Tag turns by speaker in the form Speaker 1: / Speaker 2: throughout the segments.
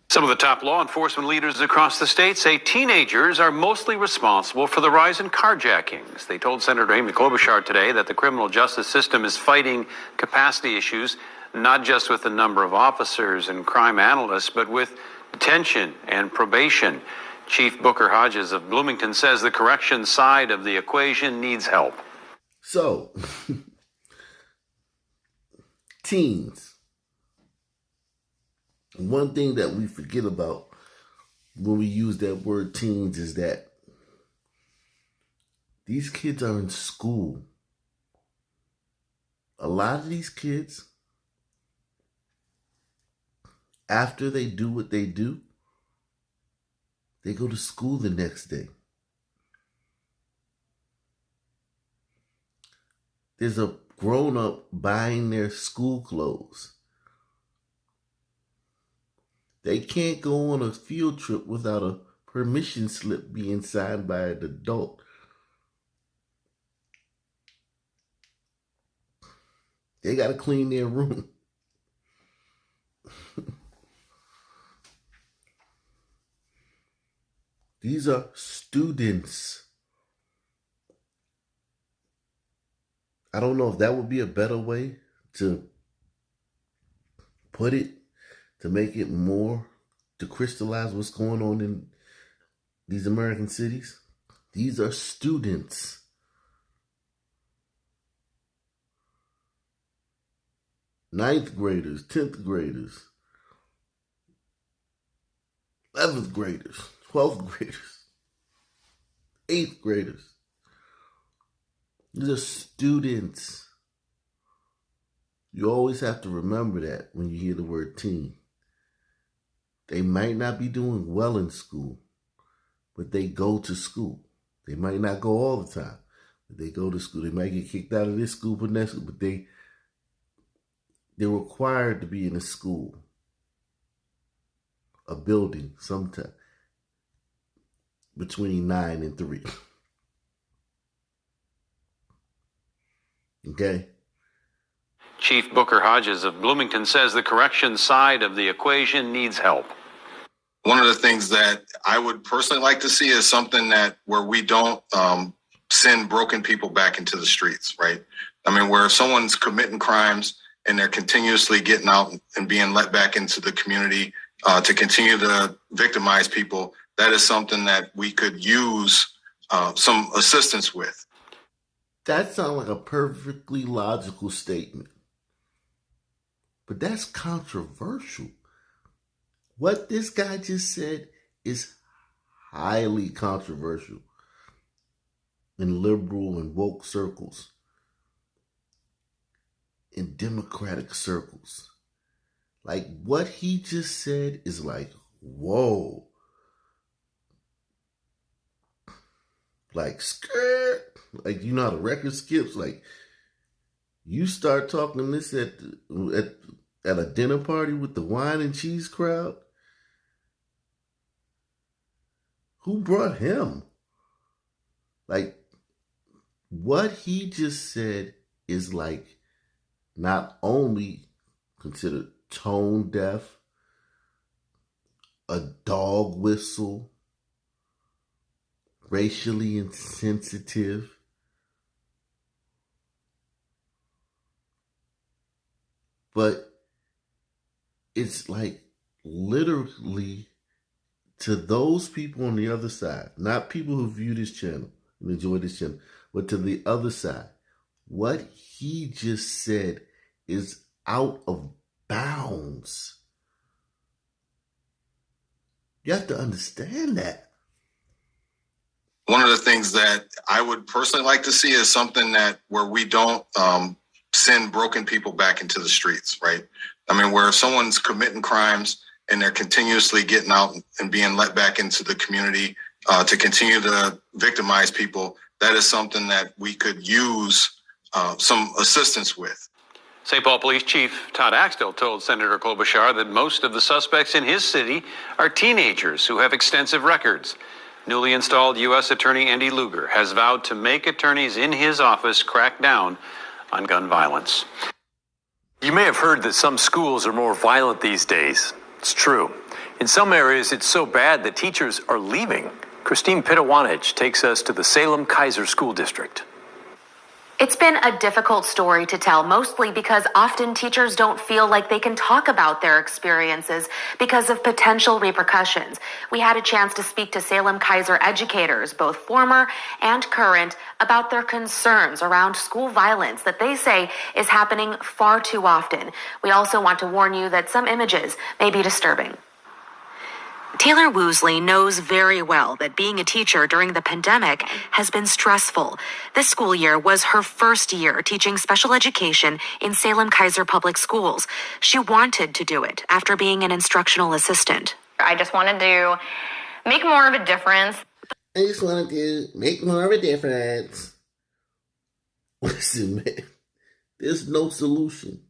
Speaker 1: Some of the top law enforcement leaders across the state say teenagers are mostly responsible for the rise in carjackings. They told Senator Amy Klobuchar today that the criminal justice system is fighting capacity issues, not just with the number of officers and crime analysts, but with detention and probation. Chief Booker Hodges of Bloomington says the corrections side of the equation needs help.
Speaker 2: So, teens. One thing that we forget about when we use that word teens is that these kids are in school. A lot of these kids, after they do what they do, they go to school the next day. There's a grown-up buying their school clothes. They can't go on a field trip without a permission slip being signed by an adult. They got to clean their room. These are students. I don't know if that would be a better way to put it, to make it more, to crystallize what's going on in these American cities. These are students. Ninth graders, 10th graders, 11th graders, 12th graders, 8th graders. These are students. You always have to remember that when you hear the word teen. They might not be doing well in school, but they go to school. They might not go all the time, but they go to school. They might get kicked out of this school for next school, but they're required to be in a school, a building sometime between 9 and 3. Okay?
Speaker 1: Chief Booker Hodges of Bloomington says the corrections side of the equation needs help.
Speaker 3: One of the things that I would personally like to see is something where we don't send broken people back into the streets, right? I mean, where someone's committing crimes and they're continuously getting out and being let back into the community to continue to victimize people, that is something that we could use some assistance with.
Speaker 2: That sounds like a perfectly logical statement. But that's controversial. What this guy just said is highly controversial in liberal and woke circles, in democratic circles. Like, what he just said is like, whoa. Like, skirt. Like, you know how the record skips? Like, you start talking this at a dinner party with the wine and cheese crowd? Who brought him? Like, what he just said is like not only considered tone deaf, a dog whistle, racially insensitive, but it's like literally to those people on the other side, not people who view this channel and enjoy this channel, but to the other side, what he just said is out of bounds. You have to understand that.
Speaker 3: One of the things that I would personally like to see is something where we don't send broken people back into the streets, right? I mean, where someone's committing crimes and they're continuously getting out and being let back into the community to continue to victimize people, that is something that we could use some assistance with.
Speaker 1: St. Paul Police Chief Todd Axtell told Senator Klobuchar that most of the suspects in his city are teenagers who have extensive records. Newly installed U.S. Attorney Andy Lugar has vowed to make attorneys in his office crack down on gun violence.
Speaker 4: You may have heard that some schools are more violent these days. It's true.
Speaker 1: In some areas, it's so bad that teachers are leaving. Christine Pitawanich takes us to the Salem-Keizer School District.
Speaker 4: It's been a difficult story to tell, mostly because often teachers don't feel like they can talk about their experiences because of potential repercussions. We had a chance to speak to Salem-Keizer educators, both former and current, about their concerns around school violence that they say is happening far too often. We also want to warn you that some images may be disturbing. Taylor Woosley knows very well that being a teacher during the pandemic has been stressful. This school year was her first year teaching special education in Salem-Keizer Public Schools. She wanted to do it after being an instructional assistant.
Speaker 5: I just wanted to make more of a difference.
Speaker 2: Listen, man, there's no solution.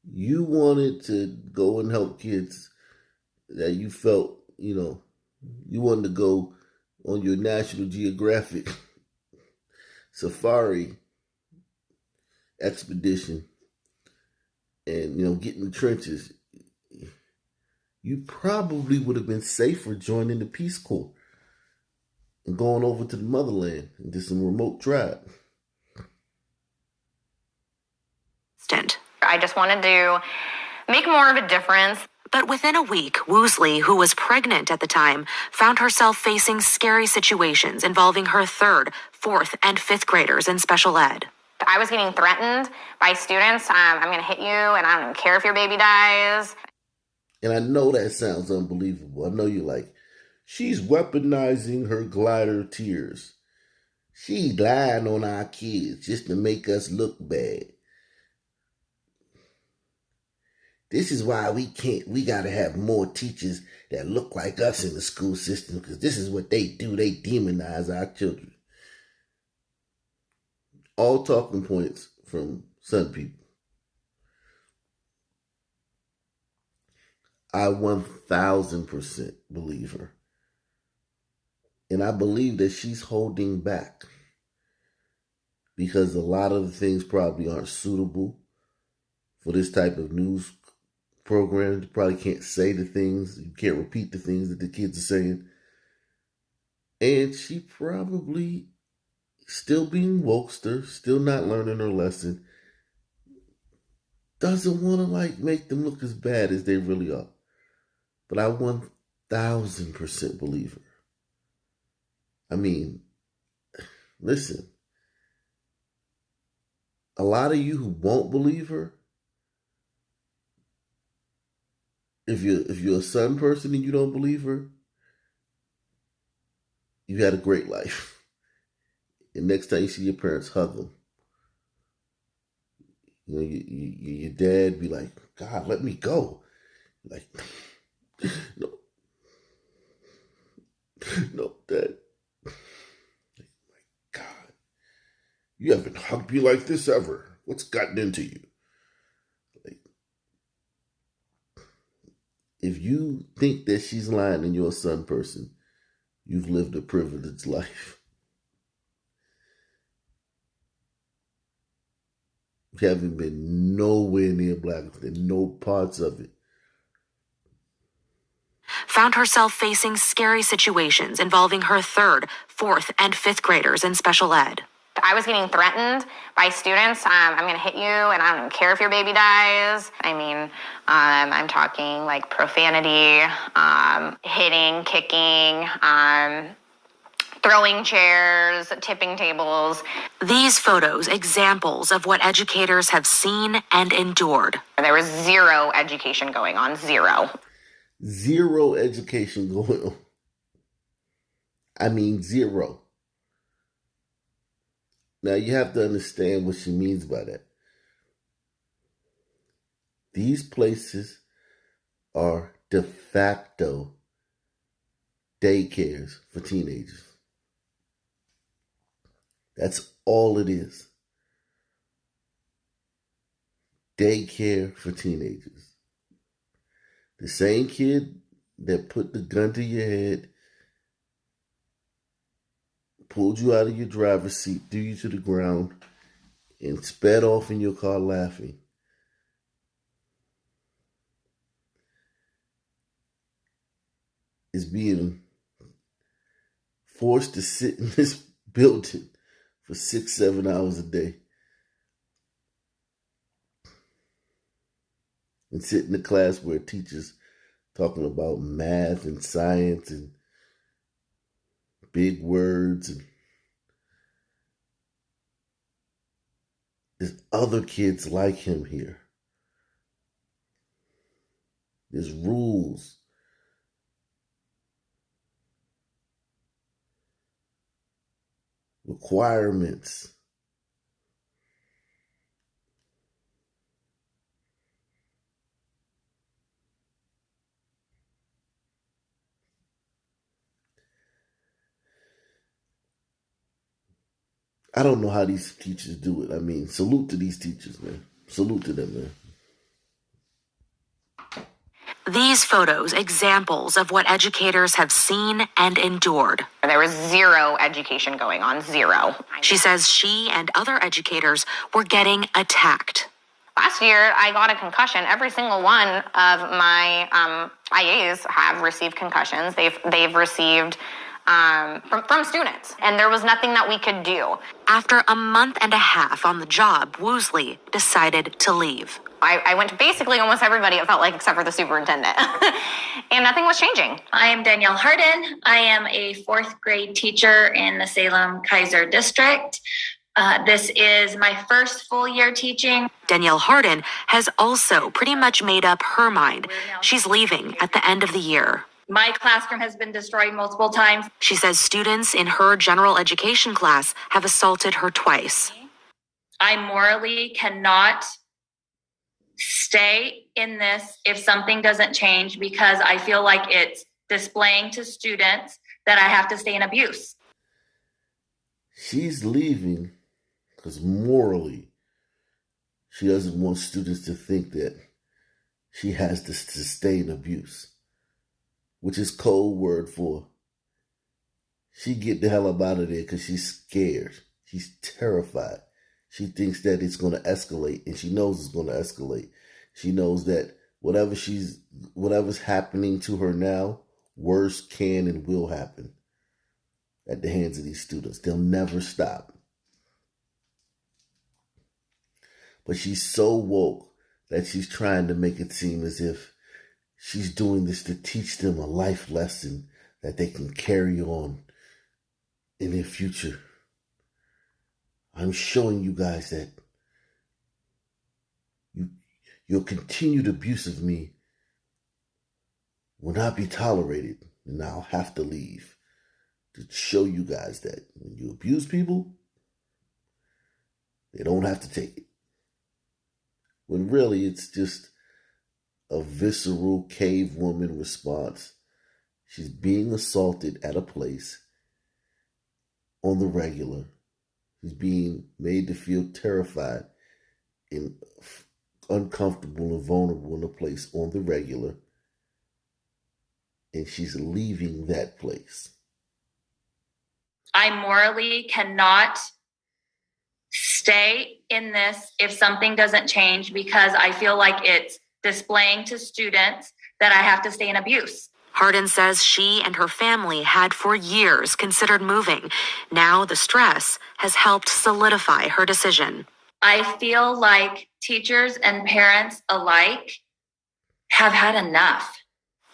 Speaker 2: You wanted to go and help kids that you felt, you wanted to go on your National Geographic safari expedition and, get in the trenches. You probably would have been safer joining the Peace Corps and going over to the motherland into some remote tribe.
Speaker 5: I just wanted to make more of a difference.
Speaker 4: But within a week, Woosley, who was pregnant at the time, found herself facing scary situations involving her 3rd, 4th, and 5th graders in special ed.
Speaker 5: I was getting threatened by students. I'm going to hit you, and I don't care if your baby dies.
Speaker 2: And I know that sounds unbelievable. I know you're like, she's weaponizing her glider tears. She's lying on our kids just to make us look bad. This is why we got to have more teachers that look like us in the school system, because this is what they do. They demonize our children. All talking points from some people. I 1000% believe her. And I believe that she's holding back because a lot of the things probably aren't suitable for this type of news program. You probably can't say the things, you can't repeat the things that the kids are saying. And she probably still being wokester, still not learning her lesson, doesn't want to make them look as bad as they really are. But I 1000% believe her. I mean, listen, a lot of you who won't believe her, if you're a Sun person and you don't believe her, you had a great life. And next time you see your parents, hug them. Your dad be like, God, let me go. Like, no, Dad. My God, you haven't hugged me like this ever. What's gotten into you? If you think that she's lying and you're a Sun person, you've lived a privileged life. You haven't been nowhere near Black in no parts of it.
Speaker 4: Found herself facing scary situations involving her 3rd, 4th, and 5th graders in special ed.
Speaker 5: I was getting threatened by students. I'm going to hit you, and I don't care if your baby dies. I mean, I'm talking like profanity, hitting, kicking, throwing chairs, tipping tables.
Speaker 4: These photos, examples of what educators have seen and endured.
Speaker 5: There was zero education going on, zero.
Speaker 2: Zero education going on. I mean, zero. Now, you have to understand what she means by that. These places are de facto daycares for teenagers. That's all it is. Daycare for teenagers. The same kid that put the gun to your head, pulled you out of your driver's seat, threw you to the ground, and sped off in your car laughing. is being forced to sit in this building for 6-7 hours a day and sit in a class where teachers talking about math and science and big words, and there's other kids like him here. There's rules. Requirements. I don't know how these teachers do it. I mean, salute to these teachers, man. Salute to them, man.
Speaker 4: These photos, examples of what educators have seen and endured.
Speaker 5: There was zero education going on, zero.
Speaker 4: She says she and other educators were getting attacked.
Speaker 5: Last year, I got a concussion. Every single one of my IAs have received concussions. They've received from students, and there was nothing that we could do.
Speaker 4: After a month and a half on the job, Woosley decided to leave.
Speaker 5: I went to basically almost everybody, it felt like, except for the superintendent. And nothing was changing.
Speaker 6: I am Danielle Harden. I am a 4th grade teacher in the Salem-Keizer district. This is my first full year teaching.
Speaker 4: Danielle Harden has also pretty much made up her mind. She's leaving at the end of the year.
Speaker 6: My classroom has been destroyed multiple times.
Speaker 4: She says students in her general education class have assaulted her twice.
Speaker 6: I morally cannot stay in this if something doesn't change, because I feel like it's displaying to students that I have to stay in abuse.
Speaker 2: She's leaving because morally she doesn't want students to think that she has to sustain abuse, which is code word for she get the hell up out of there because she's scared. She's terrified. She thinks that it's going to escalate, and she knows it's going to escalate. She knows that whatever's happening to her now, worse can and will happen at the hands of these students. They'll never stop. But she's so woke that she's trying to make it seem as if she's doing this to teach them a life lesson that they can carry on in their future. I'm showing you guys that your continued abuse of me will not be tolerated, and I'll have to leave to show you guys that when you abuse people, they don't have to take it. When really it's just a visceral cave woman response. She's being assaulted at a place on the regular. She's being made to feel terrified and uncomfortable and vulnerable in a place on the regular. And she's leaving that place.
Speaker 6: I morally cannot stay in this if something doesn't change, because I feel like it's displaying to students that I have to stay in abuse.
Speaker 4: Harden says she and her family had for years considered moving. Now the stress has helped solidify her decision.
Speaker 6: I feel like teachers and parents alike have had enough.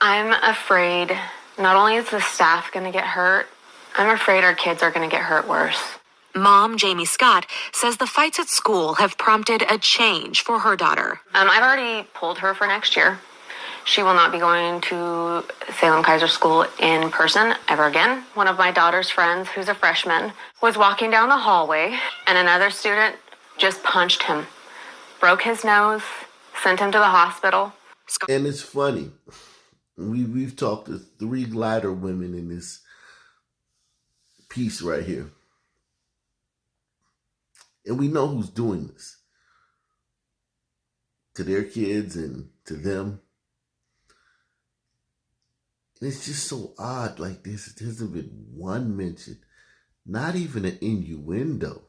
Speaker 4: I'm afraid not only is the staff going to get hurt, I'm afraid our kids are going to get hurt worse. Mom, Jamie Scott, says the fights at school have prompted a change for her daughter. I've already pulled her for next year. She will not be going to Salem-Keizer School in person ever again. One of my daughter's friends, who's a freshman, was walking down the hallway, and another student just punched him, broke his nose, sent him to the hospital.
Speaker 2: And it's funny. We've talked to 3 glider women in this piece right here. And we know who's doing this to their kids and to them. And it's just so odd. Like this, there hasn't been one mention, not even an innuendo,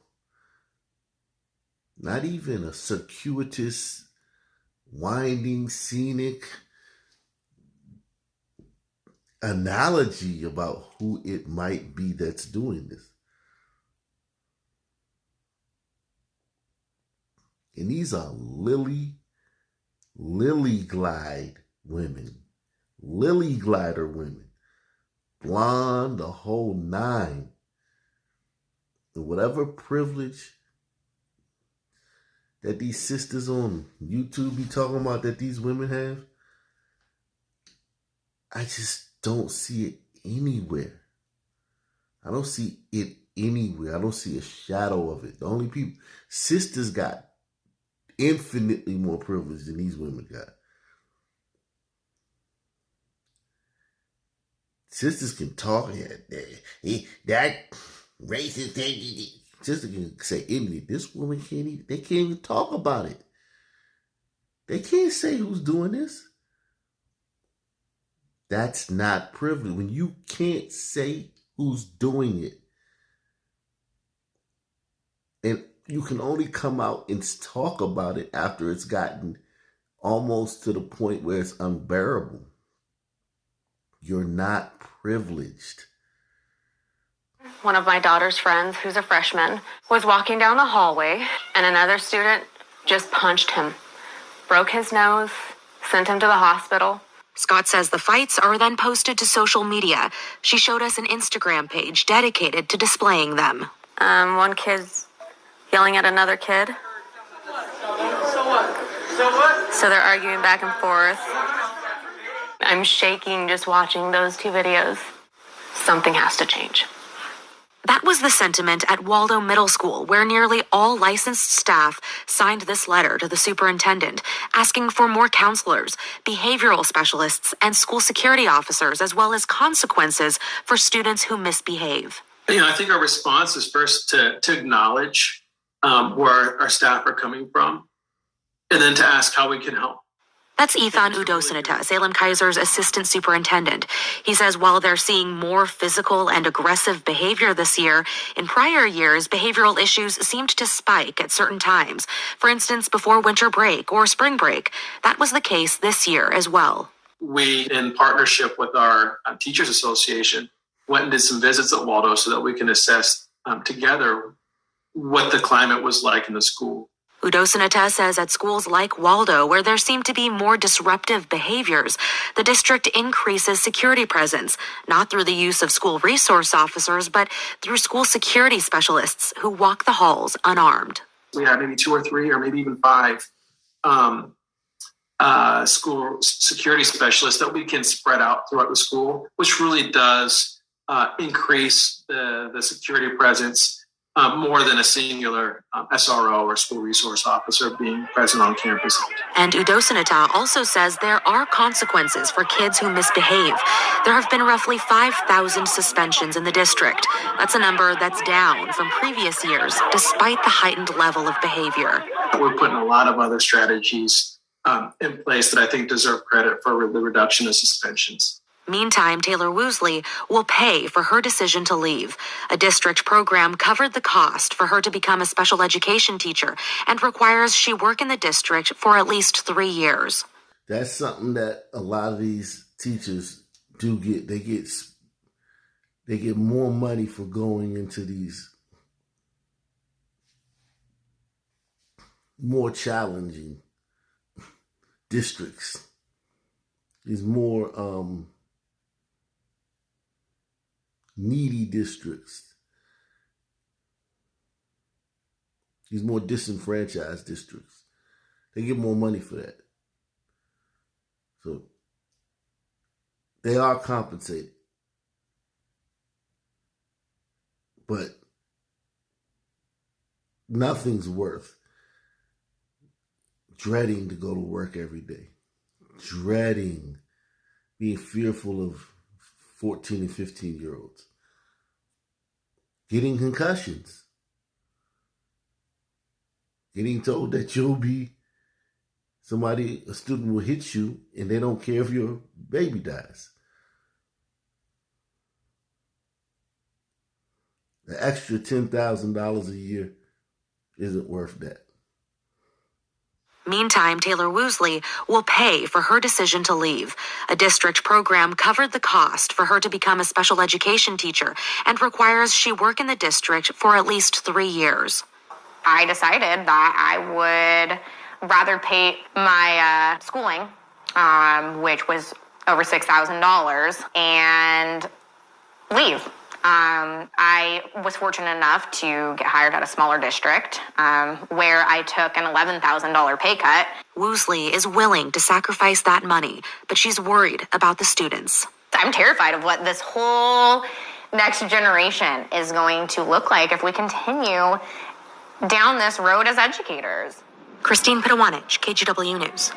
Speaker 2: not even a circuitous, winding, scenic analogy about who it might be that's doing this. And these are lily glide women, lily glider women, blonde, the whole nine. And whatever privilege that these sisters on YouTube be talking about that these women have, I just don't see it anywhere. I don't see it anywhere. I don't see a shadow of it. The only people, sisters got infinitely more privilege than these women got. Sisters can talk. That racist. Sister can say anything. This woman can't even. They can't even talk about it. They can't say who's doing this. That's not privilege. When you can't say who's doing it, and you can only come out and talk about it after it's gotten almost to the point where it's unbearable, you're not privileged.
Speaker 4: One of my daughter's friends, who's a freshman, was walking down the hallway and another student just punched him, broke his nose, sent him to the hospital. Scott says the fights are then posted to social media. She showed us an Instagram page dedicated to displaying them. One kid's yelling at another kid. So they're arguing back and forth. I'm shaking just watching those two videos. Something has to change. That was the sentiment at Waldo Middle School, where nearly all licensed staff signed this letter to the superintendent, asking for more counselors, behavioral specialists, and school security officers, as well as consequences for students who misbehave.
Speaker 7: I think our response is first to acknowledge where our staff are coming from, and then to ask how we can help.
Speaker 4: That's Ethan Udosinata, Salem Kaiser's assistant superintendent. He says while they're seeing more physical and aggressive behavior this year, in prior years, behavioral issues seemed to spike at certain times. For instance, before winter break or spring break. That was the case this year as well.
Speaker 7: We, in partnership with our Teachers Association, went and did some visits at Waldo so that we can assess together what the climate was like in the school.
Speaker 4: Udosinata says at schools like Waldo, where there seem to be more disruptive behaviors, the district increases security presence, not through the use of school resource officers, but through school security specialists who walk the halls unarmed.
Speaker 7: We have maybe 2 or 3 or maybe even 5 school security specialists that we can spread out throughout the school, which really does increase the security presence more than a singular SRO or school resource officer being present on campus.
Speaker 4: And Udosinata also says there are consequences for kids who misbehave. There have been roughly 5,000 suspensions in the district. That's a number that's down from previous years, despite the heightened level of behavior.
Speaker 7: We're putting a lot of other strategies in place that I think deserve credit for the reduction of suspensions.
Speaker 4: Meantime, Taylor Woosley will pay for her decision to leave. A district program covered the cost for her to become a special education teacher and requires she work in the district for at least 3 years.
Speaker 2: That's something that a lot of these teachers do get. They get more money for going into these more challenging districts. These more needy districts, these more disenfranchised districts. They get more money for that. So they are compensated. But nothing's worth dreading to go to work every day. Dreading, being fearful of 14 and 15-year-olds. Getting concussions. Getting told that a student will hit you and they don't care if your baby dies. The extra $10,000 a year isn't worth that.
Speaker 4: Meantime, Taylor Woosley will pay for her decision to leave. A district program covered the cost for her to become a special education teacher and requires she work in the district for at least 3 years.
Speaker 5: I decided that I would rather pay my schooling, which was over $6,000, and leave. I was fortunate enough to get hired at a smaller district where I took an $11,000 pay cut.
Speaker 4: Woosley is willing to sacrifice that money, but she's worried about the students.
Speaker 5: I'm terrified of what this whole next generation is going to look like if we continue down this road as educators.
Speaker 4: Christine Pitawanich, KGW News.